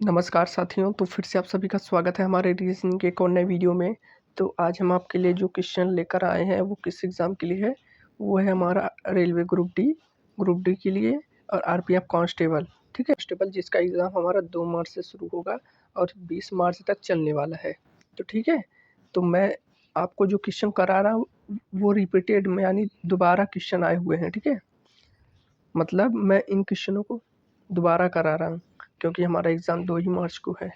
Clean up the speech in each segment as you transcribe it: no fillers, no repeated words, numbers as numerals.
नमस्कार साथियों, तो फिर से आप सभी का स्वागत है हमारे रीजनिंग के एक और नए वीडियो में। तो आज हम आपके लिए जो क्वेश्चन लेकर आए हैं वो किस एग्ज़ाम के लिए है, वो है हमारा रेलवे ग्रुप डी के लिए और आरपीएफ कांस्टेबल। ठीक है, कांस्टेबल जिसका एग्ज़ाम हमारा 2 मार्च से शुरू होगा और 20 मार्च तक चलने वाला है। तो ठीक है, तो मैं आपको जो क्वेश्चन करा रहा हूँ वो रिपीटेड में यानी दोबारा क्वेश्चन आए हुए हैं। ठीक है, मतलब मैं इन क्वेश्चनों को दोबारा करा रहा हूँ क्योंकि हमारा एग्ज़ाम 2 ही मार्च को है।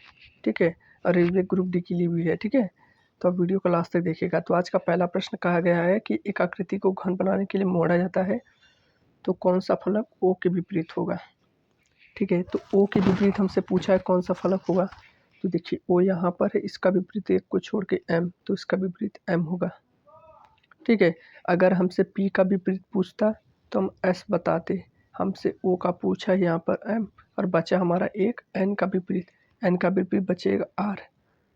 ठीक है, और रेलवे ग्रुप डी के लिए भी है। ठीक है, तो आप वीडियो को लास्ट तक देखिएगा। तो आज का पहला प्रश्न कहा गया है कि एक आकृति को घन बनाने के लिए मोड़ा जाता है तो कौन सा फलक ओ के विपरीत होगा। ठीक है, तो ओ के विपरीत हमसे पूछा है कौन सा फलक होगा। तो देखिए ओ यहाँ पर है, इसका विपरीत एक को छोड़ के एम, तो इसका विपरीत एम होगा। ठीक है, अगर हमसे पी का विपरीत पूछता तो हम एस बताते। हमसे ओ का पूछा यहाँ पर एम और बचा हमारा एक एन का विपरीत। एन का विपरीत बचेगा आर,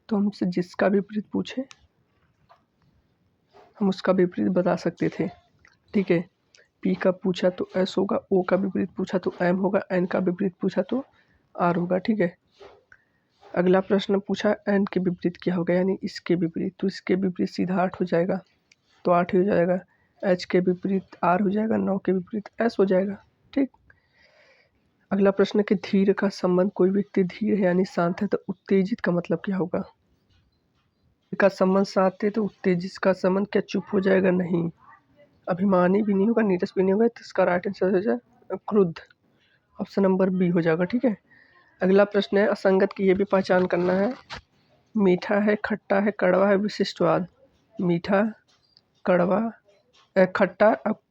तो हमसे जिसका विपरीत पूछे हम उसका विपरीत बता सकते थे। ठीक है, पी का पूछा तो एस होगा, ओ का विपरीत पूछा तो एम होगा, एन का विपरीत पूछा तो आर होगा। ठीक है, अगला प्रश्न पूछा एन के विपरीत क्या होगा यानी इसके विपरीत, तो इसके विपरीत सीधा 8 हो जाएगा, तो 8 ही हो जाएगा। एच के विपरीत आर हो जाएगा, 9 के विपरीत एस हो जाएगा। ठीक, अगला प्रश्न है कि धीर का संबंध, कोई व्यक्ति धीर है यानी शांत है तो उत्तेजित का मतलब क्या होगा। का संबंध शांत है तो उत्तेजित का संबंध क्या चुप हो जाएगा, नहीं। अभिमानी भी नहीं होगा, नीरस भी नहीं होगा, तो इसका राइट आंसर हो जाए क्रुद्ध। ऑप्शन नंबर बी हो जाएगा। ठीक है, अगला प्रश्न है असंगत की ये भी पहचान करना है। मीठा है, खट्टा है, कड़वा है, विशिष्ट स्वाद। मीठा, कड़वा, खट्टा और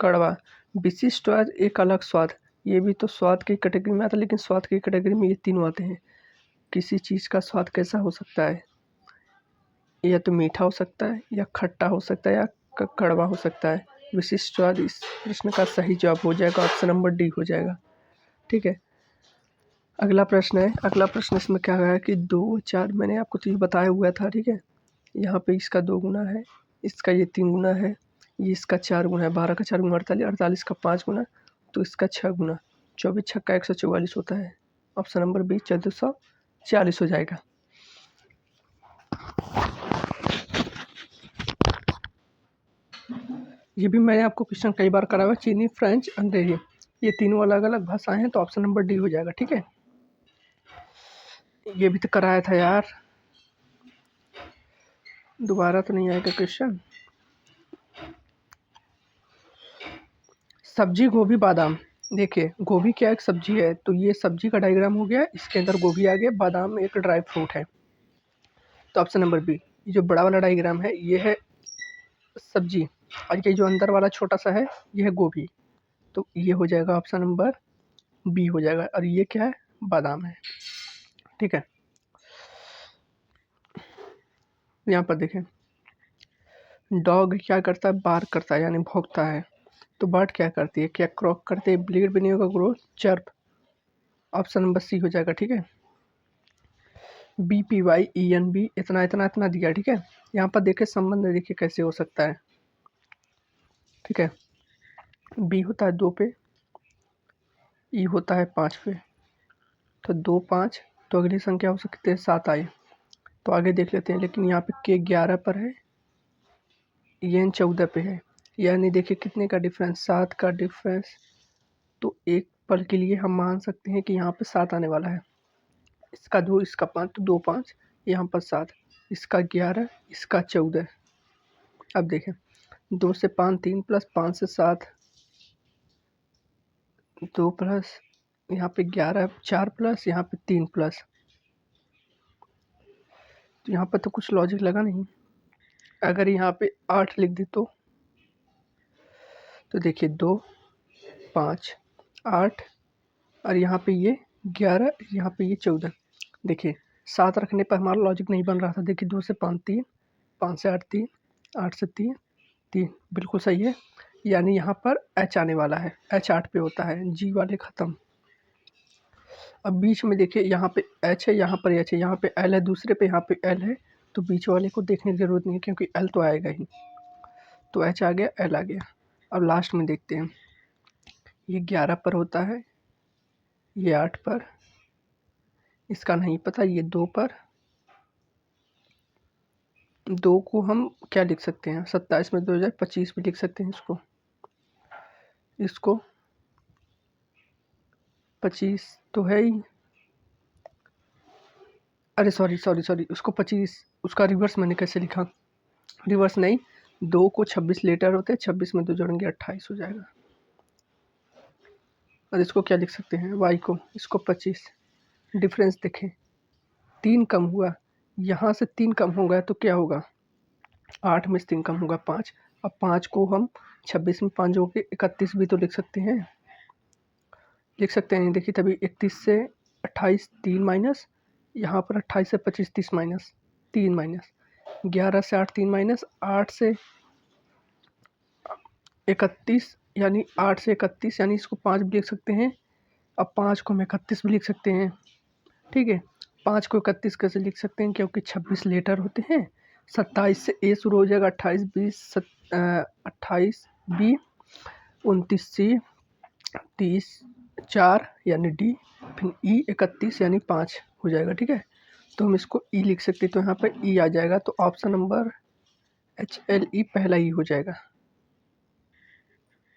कड़वा, विशिष्ट स्वाद, एक अलग स्वाद। ये भी तो स्वाद की कैटेगरी में आता है, लेकिन स्वाद की कैटेगरी में ये तीनों आते हैं। किसी चीज़ का स्वाद कैसा हो सकता है, या तो मीठा हो सकता है या खट्टा हो सकता है या कड़वा हो सकता है। विशिष्ट स्वाद इस प्रश्न का सही जवाब हो जाएगा, ऑप्शन नंबर डी हो जाएगा। ठीक है, अगला प्रश्न है, अगला प्रश्न इसमें क्या है कि 2 4 मैंने आपको तो ये बताया हुआ था। ठीक है, यहाँ पे इसका 2 गुना है, इसका ये 3 गुना है, ये इसका 4 गुना है। 12 का 4 गुना 48, 48 का 5 गुना तो इसका 6 गुना। 24 छक्का 144 होता है। ऑप्शन नंबर बी 1440 हो जाएगा। ये भी मैंने आपको क्वेश्चन कई बार करा हुआ, चीनी, फ्रेंच, अंग्रेजी, ये तीनों अलग अलग भाषाएं हैं, तो ऑप्शन नंबर डी हो जाएगा। ठीक है, ये भी तो कराया था यार, दोबारा तो नहीं आएगा क्वेश्चन। सब्जी, गोभी, बादाम। देखिए गोभी क्या एक सब्जी है, तो ये सब्जी का डायग्राम हो गया, इसके अंदर गोभी आ गया, बादाम एक ड्राई फ्रूट है, तो ऑप्शन नंबर बी। ये जो बड़ा वाला डायग्राम है ये है सब्जी और ये जो अंदर वाला छोटा सा है ये है गोभी, तो ये हो जाएगा ऑप्शन नंबर बी हो जाएगा। और ये क्या है, बादाम है। ठीक है, यहाँ पर देखें, डॉग क्या करता है, बार्क करता है यानी भौंकता है। तो बर्ड क्या करती है, क्या क्रॉक करती है, ब्लीड भी नहीं होगा, grow, chirp. Option number C हो जाएगा। ठीक है, B P Y E N B, इतना इतना इतना दिया। ठीक है, यहाँ पर देखे संबंध देखिए कैसे हो सकता है। ठीक है, बी होता है 2 पे, ई होता है 5 पे, तो 2 5, तो अगली संख्या हो सकती है 7 आई। तो आगे देख लेते हैं, लेकिन यहाँ पे के 11 पर है, एन 14 पे है, यानी देखिए कितने का डिफरेंस, 7 का डिफरेंस। तो एक पल के लिए हम मान सकते हैं कि यहाँ पे 7 आने वाला है। इसका 2, इसका 5, तो 2 5, यहाँ पर 7, इसका 11, इसका 14। अब देखें 2 से 5 3 प्लस 5 से 7, 2 प्लस यहाँ पे 11, 4 प्लस यहाँ पे 3 प्लस, तो यहाँ पर तो कुछ लॉजिक लगा नहीं। अगर यहाँ पे 8 लिख दे तो देखिए 2 5 8 और यहाँ पे ये 11, यहाँ पे ये 14। देखिए 7 रखने पर हमारा लॉजिक नहीं बन रहा था। देखिए 2 से 5 3, 5 से 8 3, 8 से 3 3, बिल्कुल सही है। यानी यहाँ पर एच आने वाला है, एच 8 पे होता है, जी वाले ख़त्म। अब बीच में देखिए यहाँ पे एच है, यहाँ पर एच है, यहाँ पे एल है दूसरे पे, यहाँ पे एल है, तो बीच वाले को देखने की ज़रूरत नहीं है क्योंकि एल तो आएगा ही। तो एच आ गया, एल आ गया। अब लास्ट में देखते हैं, ये 11 पर होता है, ये 8 पर, इसका नहीं पता, ये 2 पर 2 को हम क्या लिख सकते हैं, 27 में 2 जाए 25 भी लिख सकते हैं इसको 25 तो है ही, अरे सॉरी उसको 25, उसका रिवर्स मैंने कैसे लिखा, रिवर्स नहीं, 2 को 26 लेटर होते हैं, 26 में 2 जोड़ेंगे 28 हो जाएगा। और इसको क्या लिख सकते हैं, y को, इसको 25, डिफरेंस देखें 3 कम हुआ, यहाँ से 3 कम होगा तो क्या होगा, 8 में से 3 कम होगा 5। अब 5 को हम 26 में 5 जोड़ के 31 भी तो लिख सकते हैं, देखिए तभी 31 से 28 3 माइनस, यहाँ पर 28 से 25 30 माइनस 3 माइनस, 11 से 8 3 माइनस, 8 से 31 यानी 8 से 31 यानी इसको 5 भी लिख सकते हैं। अब 5 को हम 31 भी लिख सकते हैं, ठीक है। 5 को 31 कैसे लिख सकते हैं, क्योंकि 26 लेटर होते हैं, 27 से ए शुरू हो जाएगा, 28 बी, 29 सी, 30 4 यानी डी, फिर ई 31 यानी 5 हो जाएगा, ठीक है। तो हम इसको ई लिख सकते हैं, तो यहाँ पर ई आ जाएगा, तो ऑप्शन नंबर HLE पहला ई हो जाएगा,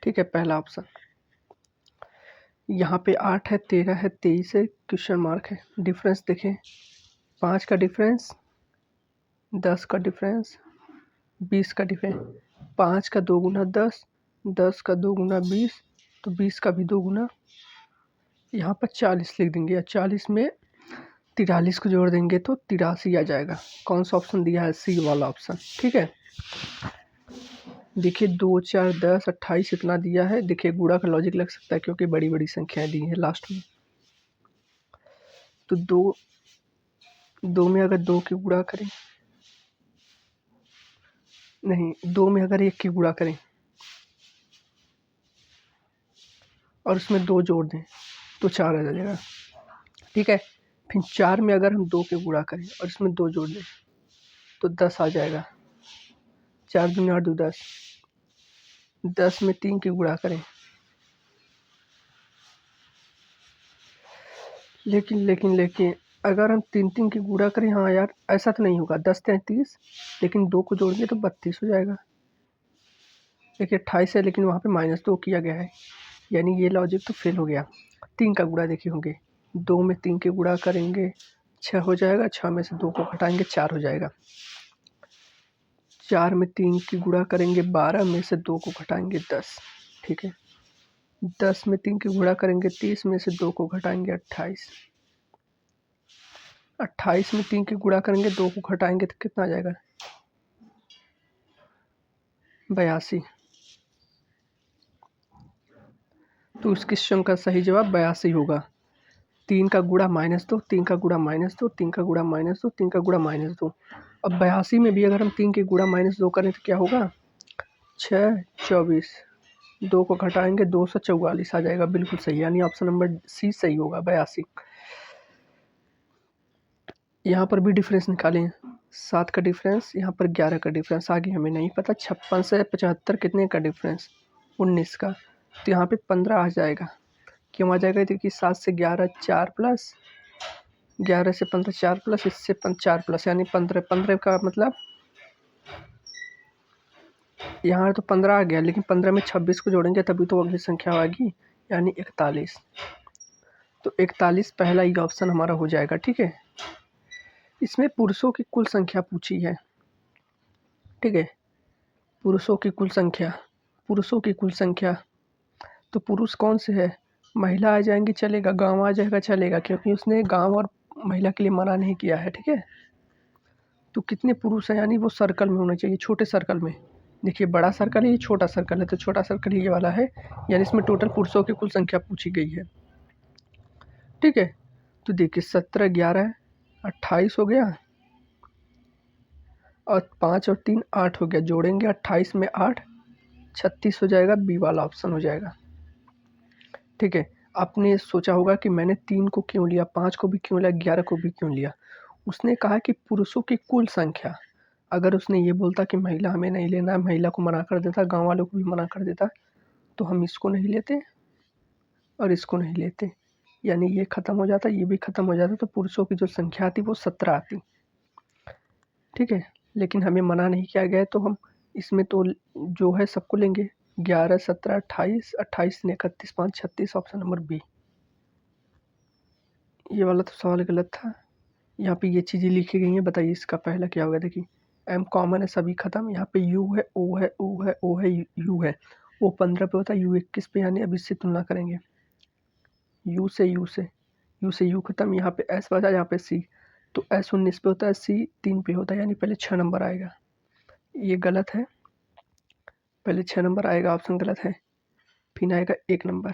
ठीक है, पहला ऑप्शन। यहाँ पे 8 है, 13 है, 23 है, क्वेश्चन मार्क है। डिफरेंस देखें, 5 का डिफरेंस, 10 का डिफरेंस, 20 का डिफरेंस, 5 का 2 गुना 10, 10 का 2 गुना 20, तो 20 का भी 2 गुना, यहाँ पर 40 लिख देंगे, या 40 में 43 को जोड़ देंगे तो 83 आ जाएगा। कौन सा ऑप्शन दिया है, सी वाला ऑप्शन, ठीक है। देखिए 2 4 10 28 इतना दिया है, देखिए गुणा का लॉजिक लग सकता है क्योंकि बड़ी बड़ी संख्याएं दी हैं लास्ट में। तो 2 में अगर 2 की गुणा करें, नहीं 2 में अगर 1 की गुणा करें और उसमें 2 जोड़ दें तो 4 आ जाएगा, ठीक है। फिर 4 में अगर हम 2 की गुणा करें और इसमें 2 जोड़ दें तो 10 आ जाएगा, 4 दूनी 8 2 10, 10 में 3 की गुणा करें, लेकिन अगर हम 3 की गुणा करें, हाँ यार ऐसा तो नहीं होगा, 10 33, लेकिन 2 को जोड़ेंगे तो 32 हो जाएगा। देखिए 28 है लेकिन वहाँ पे -2 किया गया है, यानी ये लॉजिक तो फेल हो गया। 3 का गुणा देखिए होंगे, 2 में 3 की गुणा करेंगे 6 हो जाएगा, 6 में से 2 को घटाएंगे 4 हो जाएगा। 4 में 3 की गुणा करेंगे 12, में से 2 को घटाएंगे 10, ठीक है। 10 में 3 की गुणा करेंगे 30, में से 2 को घटाएंगे 28, 28 में 3 की गुणा करेंगे 2 को घटाएंगे तो कितना आ जाएगा, 82। तो इस क्वेश्चन का सही जवाब 82 होगा। 3 का गुणा -2, 3 का गुणा -2, 3 का गुणा -2, 3 का गुणा -2। अब 82 में भी अगर हम 3 की गुणा -2 करें तो क्या होगा, 6 24, 2 को घटाएंगे 244 आ जाएगा, बिल्कुल सही, यानी ऑप्शन नंबर सी सही होगा, 82। यहाँ पर भी डिफरेंस निकालें, 7 का डिफरेंस, यहाँ पर 11 का डिफरेंस, आगे हमें नहीं पता। 56 से 75 कितने का डिफरेंस, 19 का, तो यहाँ पे 15 आ जाएगा। क्यों आ जाएगा, देखिए 7 से 11 4 प्लस, 11 से 15 4 प्लस, इससे 4 प्लस यानी 15, 15 का मतलब यहाँ तो 15 आ गया, लेकिन 15 में 26 को जोड़ेंगे तभी तो अगली संख्या आएगी, यानी 41। तो 41 पहला ही ऑप्शन हमारा हो जाएगा, ठीक है। इसमें पुरुषों की कुल संख्या पूछी है, ठीक है, पुरुषों की कुल संख्या, तो पुरुष कौन से है, महिला आ जाएंगी चलेगा, गांव आ जाएगा चलेगा, क्योंकि उसने गांव और महिला के लिए मना नहीं किया है, ठीक है। तो कितने पुरुष हैं, यानी वो सर्कल में होना चाहिए, छोटे सर्कल में। देखिए बड़ा सर्कल है, ये छोटा सर्कल है, तो छोटा सर्कल ये वाला है, यानी इसमें टोटल पुरुषों की कुल संख्या पूछी गई है, ठीक है। तो देखिए 17 11 28 हो गया, और 5 और 3 8 हो गया, जोड़ेंगे 28 में 8 36 हो जाएगा, बी वाला ऑप्शन हो जाएगा, ठीक है। आपने सोचा होगा कि मैंने 3 को क्यों लिया, 5 को भी क्यों लिया, 11 को भी क्यों लिया। उसने कहा कि पुरुषों की कुल संख्या, अगर उसने ये बोलता कि महिला हमें नहीं लेना है, महिला को मना कर देता, गांव वालों को भी मना कर देता, तो हम इसको नहीं लेते और इसको नहीं लेते, यानी ये खत्म हो जाता, ये भी खत्म हो जाता, तो पुरुषों की जो संख्या आती वो 17 आती। ठीक है, लेकिन हमें मना नहीं किया गया है, तो हम इसमें तो जो है सबको लेंगे। 11, 17, 28, 28, 31, 5, 36, ऑप्शन नंबर बी। ये वाला तो सवाल गलत था। यहाँ पे ये चीज़ें लिखी गई हैं, बताइए इसका पहला क्या होगा। देखिए एम कॉमन है, सभी खत्म। यहाँ पे यू है, ओ है, ओ है, ओ है, यू है। ओ 15 पे होता है, यू 21 पे, यानी अब इससे तुलना करेंगे। यू से यू से यू से यू खत्म। यहाँ पे एस बचा, यहाँ पे सी, तो एस 19 पे होता है, सी 3 पे होता है, यानी पहले 6 नंबर आएगा। ये गलत है, पहले 6 नंबर आएगा, ऑप्शन गलत है। फिर आएगा 1 नंबर,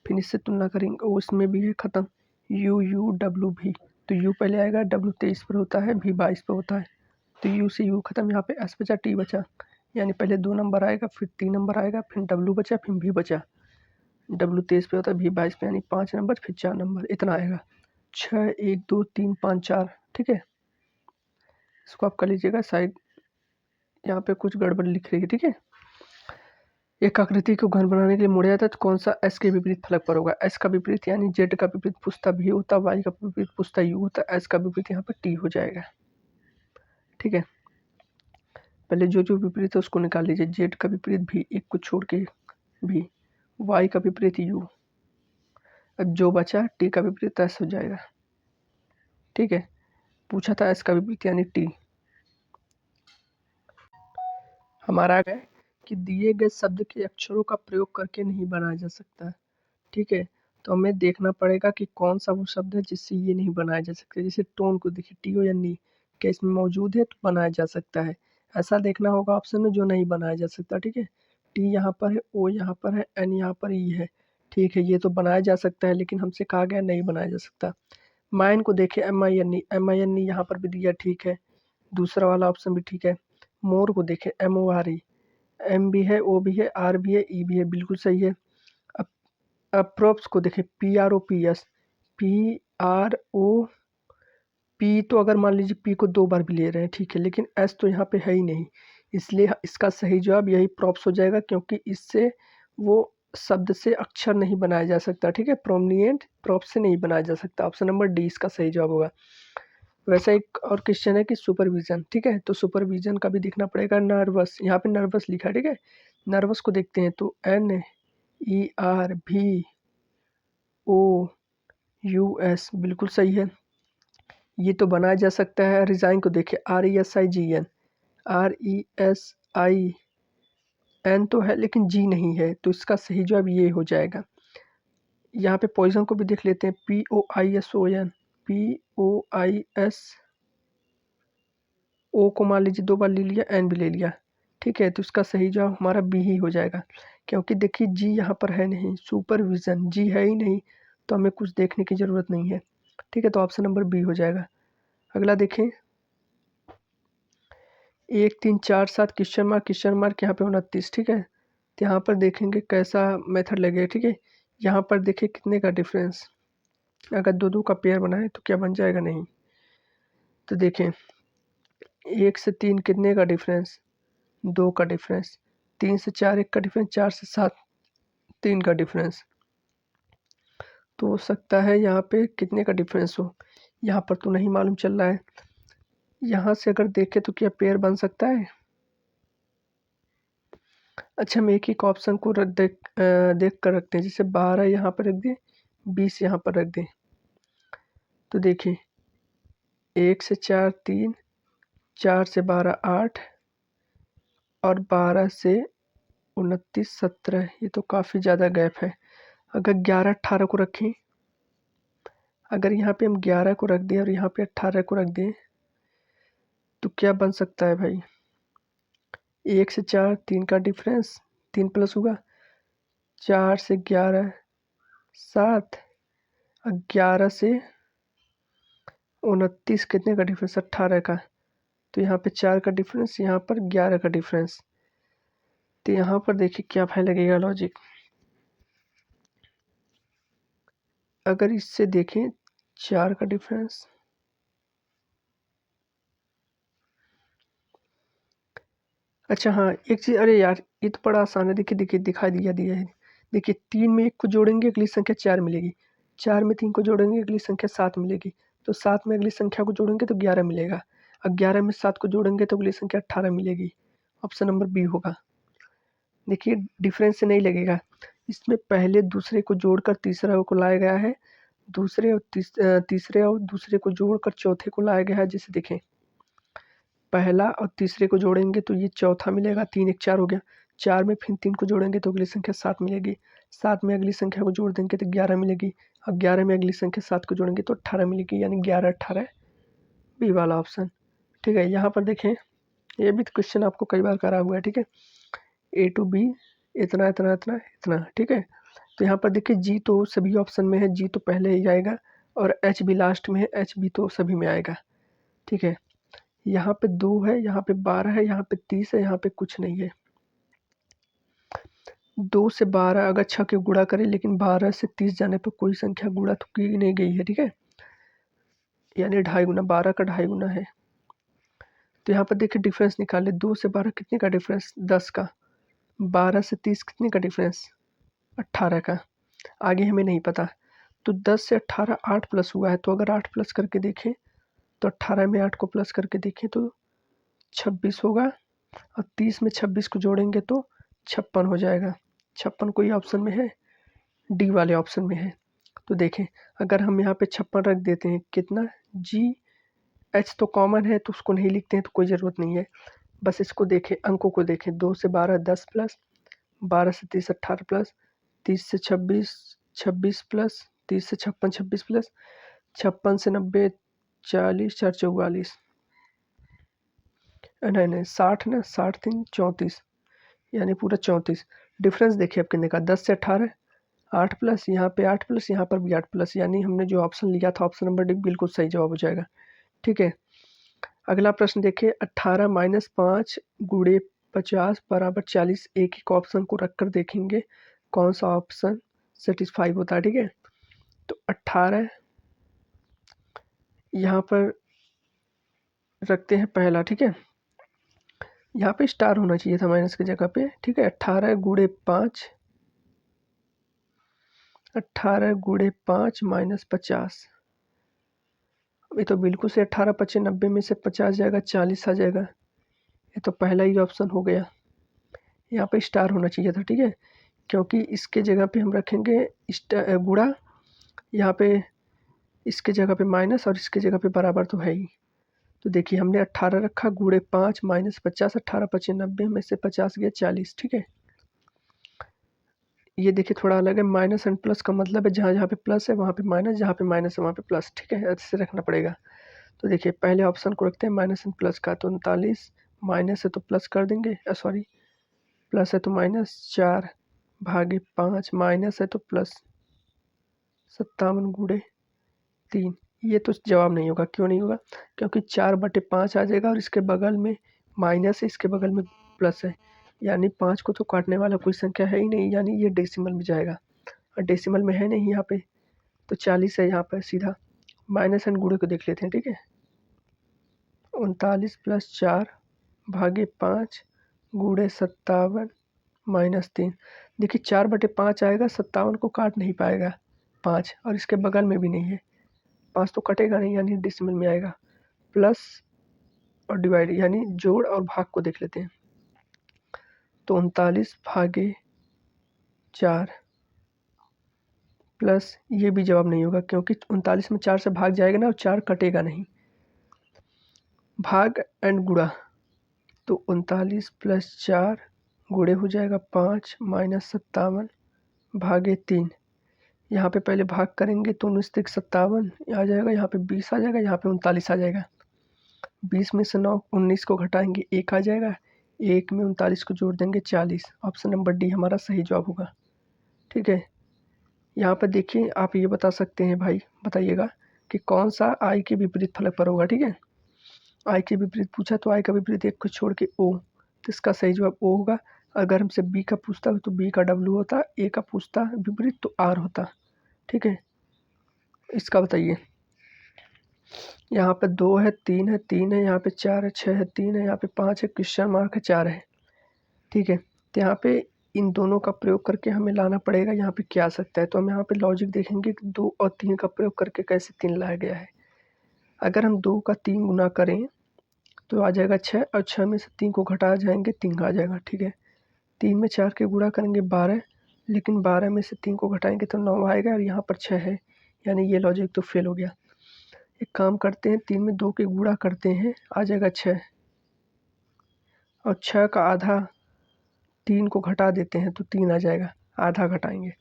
फिर इससे तुलना करेंगे, ओ इसमें भी है खत्म। यू यू डब्ल्यू भी, तो यू पहले आएगा, डब्ल्यू 23 पर होता है, भी 22 पे होता है, तो यू से यू खत्म। यहाँ पे एस बचा, टी बचा, यानी पहले 2 नंबर आएगा, फिर 3 नंबर आएगा, फिर डब्ल्यू बचा, फिर भी बचा। डब्ल्यू 23 पे होता है, भी 22 पे, यानी 5 नंबर, फिर 4 नंबर, इतना आएगा। 6, 1, 2, 3, 5, 4। ठीक है, इसको आप कर लीजिएगा, शायद यहाँ पे कुछ गड़बड़ लिख रही है। ठीक है, एक आकृति को घन बनाने के लिए मोड़ा जाता है तो कौन सा एस के विपरीत फलक पर होगा। एस का विपरीत यानी जेड का विपरीत पूछता भी होता, वाई का विपरीत पूछता यू होता, एस का विपरीत यहाँ पे टी हो जाएगा। ठीक है, पहले जो जो विपरीत है उसको निकाल लीजिए। जेड का विपरीत भी, एक को छोड़ के भी, वाई का विपरीत यू, अब जो बचा टी का विपरीत एस हो जाएगा। ठीक है, पूछा था एस का विपरीत यानी टी। हमारा है कि दिए गए शब्द के अक्षरों का प्रयोग करके नहीं बनाया जा सकता। ठीक है, तो हमें देखना पड़ेगा कि कौन सा वो शब्द है जिससे ये नहीं बनाया जा सकता। जैसे टोन को देखिए, टी ओ या नी, क्या इसमें मौजूद है तो बनाया जा सकता है, ऐसा देखना होगा ऑप्शन में जो नहीं बनाया जा सकता। ठीक है, टी यहाँ पर है, ओ यहाँ पर है, एन यहाँ पर ई है। ठीक है, ये तो बनाया जा सकता है, लेकिन हमसे कहा गया नहीं बनाया जा सकता। माइन को देखे, M I N E, M I N E यहाँ पर भी दिया, ठीक है, दूसरा वाला ऑप्शन भी ठीक है। मोर को देखे, M O R E, M भी है, ओ भी है, आर भी है, ई भी है, बिल्कुल सही है। अब प्रोप्स को देखें, P R O P S, P R O P, तो अगर मान लीजिए पी को 2 बार भी ले रहे हैं, ठीक है, लेकिन एस तो यहाँ पे है ही नहीं, इसलिए इसका सही जवाब यही प्रोप्स हो जाएगा, क्योंकि इससे वो शब्द से अक्षर नहीं बनाया जा सकता। ठीक है, प्रोमिनिएंट प्रोप्स से नहीं बनाया जा सकता, ऑप्शन नंबर डी इसका सही जवाब होगा। वैसा एक और क्वेश्चन है कि सुपरविजन, ठीक है, तो सुपरविजन का भी देखना पड़ेगा। नर्वस, यहाँ पे नर्वस लिखा है, ठीक है, नर्वस को देखते हैं तो एन ई आर भी ओ यू एस, बिल्कुल सही है, ये तो बनाया जा सकता है। रिजाइन को देखे, R E S I G N, R E S I N तो है लेकिन जी नहीं है, तो इसका सही जवाब ये हो जाएगा। यहाँ पे पॉइजन को भी देख लेते हैं, P O I S O N, P O I S, O को मान लीजिए 2 बार ले लिया, एन भी ले लिया, ठीक है, तो इसका सही जवाब हमारा बी ही हो जाएगा, क्योंकि देखिए जी यहाँ पर है नहीं, सुपरविजन जी है ही नहीं, तो हमें कुछ देखने की ज़रूरत नहीं है। ठीक है, तो ऑप्शन नंबर बी हो जाएगा। अगला देखें, 1, 3, 4, 7 क्वेश्चन मार्क यहाँ पे 29। ठीक है, तो यहाँ पर देखेंगे कैसा मेथड लगेगा। ठीक है, यहाँ पर देखिए कितने का डिफरेंस, अगर 2 2 का पेयर बनाए तो क्या बन जाएगा, नहीं, तो देखें 1 से 3 कितने का डिफरेंस, 2 का डिफरेंस, 3 से 4 1 का डिफरेंस, 4 से 7 3 का डिफरेंस, तो हो सकता है यहाँ पे कितने का डिफरेंस हो, यहाँ पर तो नहीं मालूम चल रहा है। यहाँ से अगर देखें तो क्या पेयर बन सकता है। अच्छा, हम एक एक ऑप्शन को देख कर रखते हैं, जैसे 12 यहाँ पर रख दें, 20 यहाँ पर रख दें, तो देखिए 1 से 4 3, 4 से 12 8, और 12 से 29 17, ये तो काफ़ी ज़्यादा गैप है। अगर 11 18 को रखें, अगर यहाँ पे हम 11 को रख दें और यहाँ पे 18 को रख दें, तो क्या बन सकता है भाई, 1 से 4 3 का डिफरेंस, 3 प्लस होगा, 4 से 11 7, और 11 से 29 कितने का डिफरेंस, 18 का, तो यहाँ पे 4 का डिफरेंस, यहाँ पर 11 का डिफरेंस, तो यहाँ पर देखिए क्या भाई लगेगा लॉजिक। अगर इससे देखें 4 का डिफरेंस, अच्छा हाँ एक चीज़, अरे यार ये तो बड़ा आसान है, देखिए देखिए दिखा दिया है। देखिए 3 में 1 को जोड़ेंगे, अगली संख्या 4 मिलेगी, 4 में 3 को जोड़ेंगे अगली संख्या 7 मिलेगी, तो 7 में अगली संख्या को जोड़ेंगे तो 11 मिलेगा, और 11 में 7 को जोड़ेंगे तो अगली संख्या 18 मिलेगी। ऑप्शन नंबर बी होगा। देखिए डिफरेंस से नहीं लगेगा, इसमें पहले दूसरे को जोड़कर तीसरा को लाया गया है, तीसरे और दूसरे को जोड़कर चौथे को लाया गया है। जैसे देखें पहला और तीसरे को जोड़ेंगे तो ये चौथा मिलेगा, 3 एक 4 हो गया, 4 में फिर 3 को जोड़ेंगे तो अगली संख्या 7 मिलेगी, 7 में अगली संख्या को जोड़ देंगे तो 11 मिलेगी, और 11 में अगली संख्या 7 को जोड़ेंगे तो 18 मिलेगी, यानी 11 18 बी वाला ऑप्शन। ठीक है, यहाँ पर देखें ये भी क्वेश्चन आपको कई बार करा हुआ है। ठीक है, ए टू बी इतना इतना इतना इतना। ठीक है, तो यहाँ पर देखिए जी तो सभी ऑप्शन में है, जी तो पहले ही आएगा, और एच भी लास्ट में है, एच भी तो सभी में आएगा। ठीक है, यहाँ पे 2 है, यहाँ पे 12 है, यहाँ पे 30 है, यहाँ पे कुछ नहीं है। 2 से 12 अगर 6 के गुणा करें, लेकिन 12 से 30 जाने पर कोई संख्या गुणा तो की नहीं गई है। ठीक है, यानी 2.5 गुना, 12 का 2.5 गुना है। तो यहाँ पर देखिए डिफरेंस निकाले, 2 से 12 कितने का डिफरेंस, 10 का, 12 से 30 कितने का डिफरेंस, 18 का। आगे हमें नहीं पता, तो 10 से 18 8 प्लस हुआ है, तो अगर 8 प्लस करके देखें तो 18 में 8 को प्लस करके देखें तो 26 होगा, और 30 में 26 को जोड़ेंगे तो 56 हो जाएगा। 56 कोई ऑप्शन में है, डी वाले ऑप्शन में है। तो देखें अगर हम यहाँ पे 56 रख देते हैं, कितना जी एच तो कॉमन है तो उसको नहीं लिखते हैं, तो कोई ज़रूरत नहीं है, बस इसको देखें, अंकों को देखें, 2 से 12 10 प्लस, 12 से 30 18 प्लस, 30 से 26 26 प्लस, 30 से 56 26 प्लस, 56 से 90 40 4 44, नहीं 60 ना, 60 3 34, यानी पूरा 34। डिफरेंस देखिए अब कितने का, 10 से 18 8 प्लस, यहाँ पे 8 प्लस, यहाँ पर भी 8 प्लस, यानी हमने जो ऑप्शन लिया था ऑप्शन नंबर डी बिल्कुल सही जवाब हो जाएगा। ठीक है, अगला प्रश्न देखिए, 18 माइनस 5 गुणे 50 बराबर 40, एक एक ऑप्शन को रखकर देखेंगे कौन सा ऑप्शन सेटिस्फाई होता है। ठीक है, तो 18 यहाँ पर रखते हैं पहला। ठीक है, यहाँ पे स्टार होना चाहिए था माइनस की जगह पे। ठीक है, 18 गुणे 5, 18 गुणे 5 माइनस 50, ये तो बिल्कुल से 18 25 90 में से 50 जाएगा, 40 आ जाएगा, ये तो पहला ही ऑप्शन हो गया। यहाँ पे स्टार होना चाहिए था। ठीक है, क्योंकि इसके जगह पे हम रखेंगे गुणा, यहाँ पे इसके जगह पे माइनस, और इसके जगह पे बराबर तो है ही। तो देखिए हमने 18 रखा, गुणे 5 माइनस 50, 18 25 90 में से 50 गया 40। ठीक है, ये देखिए थोड़ा अलग है, माइनस एंड प्लस का मतलब है जहाँ जहाँ पे प्लस है वहाँ पे माइनस, जहाँ पे माइनस है वहाँ पे प्लस। ठीक है, ऐसे रखना पड़ेगा। तो देखिए पहले ऑप्शन को रखते हैं माइनस एंड प्लस का, तो 39 माइनस है तो प्लस कर देंगे, सॉरी प्लस है तो माइनस, 4 भागे 5 माइनस है तो प्लस, 57 गुणे 3। ये तो जवाब नहीं होगा, क्यों नहीं होगा, क्योंकि 4/5 आ जाएगा, और इसके बगल में माइनस है, इसके बगल में प्लस है, यानी 5 को तो काटने वाला कोई संख्या है ही नहीं, यानी ये डेसिमल में जाएगा, और डेसिमल में है नहीं यहाँ पे, तो 40 है यहाँ पर सीधा। माइनस एंड गुणे को देख लेते हैं। ठीक है, 39 प्लस 4 भागे 5 गुणे 57 माइनस 3। देखिए 4/5 आएगा, 57 को काट नहीं पाएगा 5, और इसके बगल में भी नहीं है, 5 तो कटेगा नहीं, यानी डेसिमल में आएगा। प्लस और डिवाइड यानी जोड़ और भाग को देख लेते हैं, तो 39 भागे 4 प्लस, ये भी जवाब नहीं होगा, क्योंकि 39 में 4 से भाग जाएगा ना, और 4 कटेगा नहीं। भाग एंड गुणा, तो 39 प्लस 4 गुणे हो जाएगा 5 माइनस 57 भागे 3। यहाँ पे पहले भाग करेंगे तो 19 तक 57 आ जाएगा, यहाँ पे 20 आ जाएगा, यहाँ पे 39 आ जाएगा। 20 में से 19 को घटाएंगे 1 आ जाएगा, 1 में 39 को जोड़ देंगे 40। ऑप्शन नंबर डी हमारा सही जवाब होगा। ठीक है, यहाँ पर देखिए आप ये बता सकते हैं भाई, बताइएगा कि कौन सा आई के विपरीत फलक पर होगा। ठीक है, आई के विपरीत पूछा तो आई का विपरीत एक को छोड़ के ओ, तो इसका सही जवाब ओ होगा। अगर हमसे बी का पूछता तो बी का डब्ल्यू होता, ए का पूछता विपरीत तो आर होता। ठीक है, इसका बताइए, यहाँ पे 2 है, 3 है, 3 है, यहाँ पे 4 है, 6 है, 3 है, यहाँ पे 5 है, क्वेश्चन मार्क है, 4 है। ठीक है, तो यहाँ पे इन दोनों का प्रयोग करके हमें लाना पड़ेगा यहाँ पे क्या आ सकता है। तो हम यहाँ पे लॉजिक देखेंगे कि 2 और 3 का प्रयोग करके कैसे 3 लाया गया है। अगर हम 2 का 3 गुना करें तो आ जाएगा 6 और 6 में से 3 को घटा जाएंगे 3 आ जाएगा, ठीक है। 3 में 4 के गुणा करेंगे 12, लेकिन 12 में से 3 को घटाएंगे तो 9 आएगा और यहाँ पर 6 है, यानी ये लॉजिक तो फेल हो गया। एक काम करते हैं, 3 में 2 के गुणा करते हैं, आ जाएगा 6 और 6 का आधा 3 को घटा देते हैं तो 3 आ जाएगा, आधा घटाएंगे।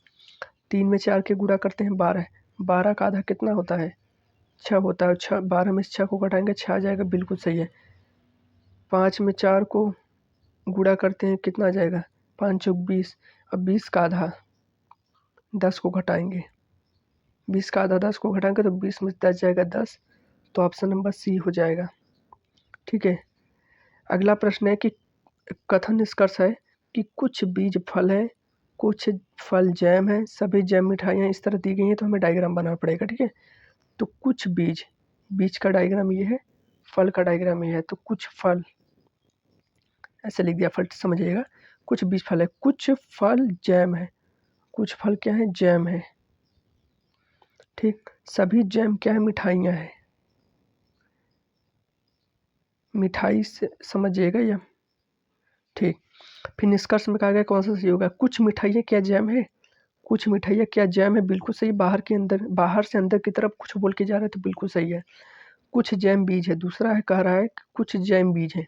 3 में 4 के गुणा करते हैं 12, 12 का आधा कितना होता है 6 होता है, 6 12 में से 6 को घटाएंगे 6 आ जाएगा, बिल्कुल सही है। 5 में 4 को गुणा करते हैं कितना आ जाएगा 5 चौक 20, अब 20 का आधा 10 को घटाएंगे, 20 का आधा 10 को घटाएंगे तो 20 में 10 जाएगा 10, तो ऑप्शन नंबर सी हो जाएगा, ठीक है। अगला प्रश्न है कि कथन निष्कर्ष है कि कुछ बीज फल है, कुछ फल जैम है, सभी जैम मिठाइयाँ इस तरह दी गई हैं, तो हमें डायग्राम बनाना पड़ेगा, ठीक है। तो कुछ बीज, बीज का डायग्राम ये है, फल का डायग्राम ये है, तो कुछ फल ऐसे लिख दिया, फल समझिएगा। कुछ बीज फल है, कुछ फल जैम है, कुछ फल क्या है जैम है, ठीक। सभी जैम क्या है मिठाइयाँ है, मिठाई से समझिएगा या, ठीक। फिर निष्कर्ष में कहा गया कौन सा सही होगा, कुछ मिठाइयाँ क्या जैम है, कुछ मिठाइयाँ क्या जैम है, बिल्कुल सही। बाहर के अंदर, बाहर से अंदर की तरफ कुछ बोल के जा रहे हैं तो बिल्कुल सही है। कुछ जैम बीज है, दूसरा है कह रहा है कि कुछ जैम बीज है,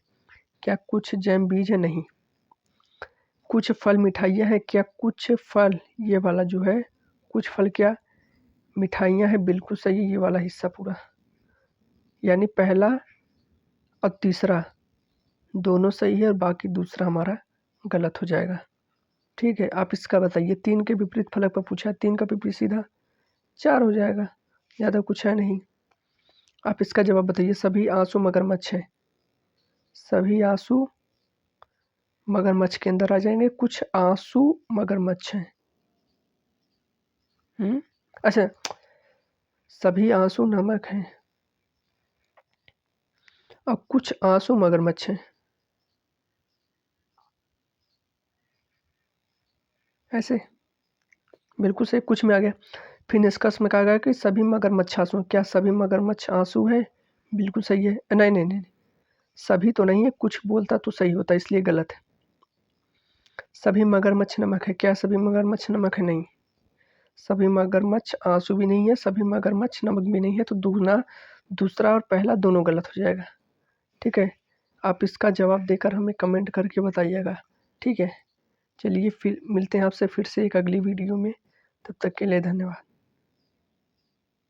क्या कुछ जैम बीज है, नहीं। कुछ फल मिठाइयाँ हैं, क्या कुछ फल, ये वाला जो है कुछ फल क्या मिठाइयाँ हैं, बिल्कुल सही, ये वाला हिस्सा पूरा, यानी पहला और तीसरा दोनों सही है और बाकी दूसरा हमारा गलत हो जाएगा, ठीक है। आप इसका बताइए, 3 के विपरीत फलक पर पूछा, 3 का विपरीत सीधा 4 हो जाएगा, ज़्यादा कुछ है नहीं। आप इसका जवाब बताइए, सभी आंसू मगरमच्छ है, सभी आंसू मगरमच्छ के अंदर आ जाएंगे, कुछ आंसू मगरमच्छ हैं। अच्छा, सभी आंसू नमक हैं और कुछ आंसू मगरमच्छ हैं, ऐसे बिल्कुल सही, कुछ में आ गया। फिर निष्कर्ष में कहा गया कि सभी मगरमच्छ आंसू, क्या सभी मगरमच्छ आंसू है, बिल्कुल सही है। नहीं नहीं नहीं, सभी तो नहीं है, कुछ बोलता तो सही होता, इसलिए गलत है। सभी मगरमच्छ नमक है, क्या सभी मगरमच्छ नमक है, नहीं। सभी मगरमच्छ आंसू भी नहीं है, सभी मगरमच्छ नमक भी नहीं है, तो दूसरा और पहला दोनों गलत हो जाएगा, ठीक है। आप इसका जवाब देकर हमें कमेंट करके बताइएगा, ठीक है। चलिए फिर मिलते हैं आपसे फिर से एक अगली वीडियो में, तब तक के लिए धन्यवाद।